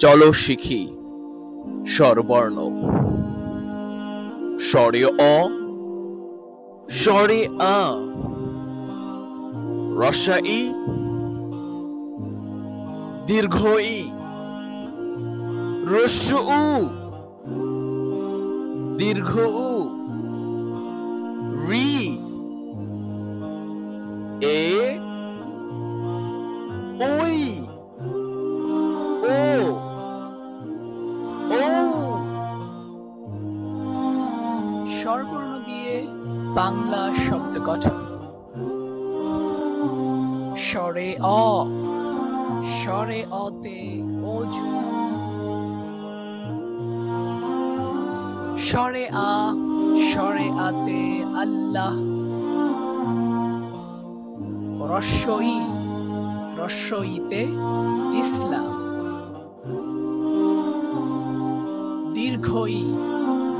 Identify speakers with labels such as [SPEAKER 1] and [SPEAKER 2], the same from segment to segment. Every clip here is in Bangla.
[SPEAKER 1] চলো শিখি স্বরবর্ণ। স্বরে অ, স্বরে আ, রস্যা ই, দীর্ঘ ই, হ্রস্ব উ, দীর্ঘ উ, রি, এ, ওই, ও, ও।
[SPEAKER 2] স্বরবর্ণ দিয়ে বাংলা শব্দ গঠন। স্বরে অ, স্বরে অতে অজু। স্বরে আ, স্বরে আতে আল্লাহ। হ্রস্ব ই, হ্রস্ব ইতে ইসলাম। দীর্ঘ ই,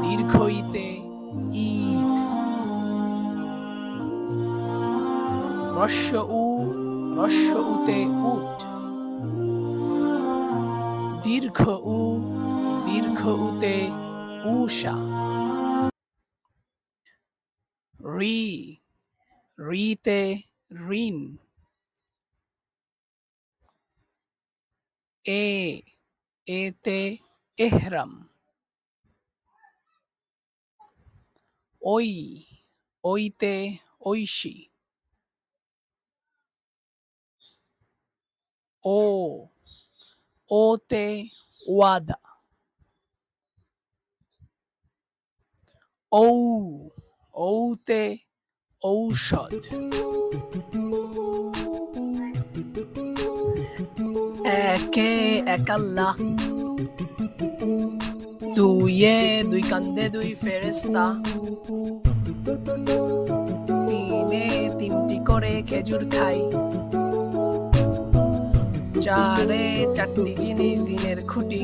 [SPEAKER 2] দীর্ঘ ইতে ঈদ। হ্রস্ব উ, হ্রস্ব উতে উট। দীর্ঘ উ, দীর্ঘ উতে উষা। রি, রিতে ঋণ। এ, এতে এহরাম। ওই, ওইতে ঐশী। ও, ওতে ওয়াদা। ঔ, ঔতে ঔষধ। একে এক আল্লাহ। দুইয়ে দুই কান্দে দুই ফেরেশতা। তিনে তিনটি করে খেজুর খাই। চারে চারটি জিনিস দিনের খুঁটি।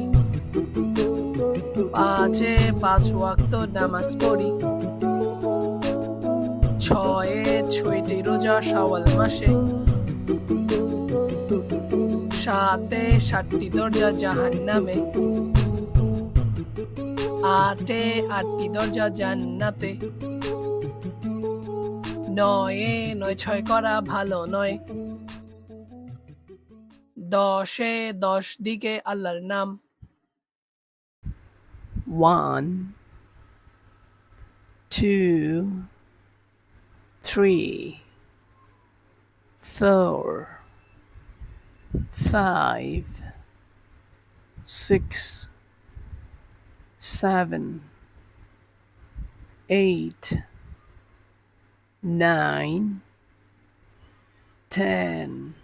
[SPEAKER 2] পাঁচে পাঁচ ওয়াক্ত নামাজ পড়ি। ছয়ে ছয়টি রোজা শাওয়াল মাসে। সাতে সাতটি দরজা জাহান্নামে। আটে আটটি দরজা জান্নাতে। নয়ে নয় ছয় করা ভালো নয়। দশে 10 দিকে আল্লাহর নাম। 1 2 3 4 5 6 7 8 9 10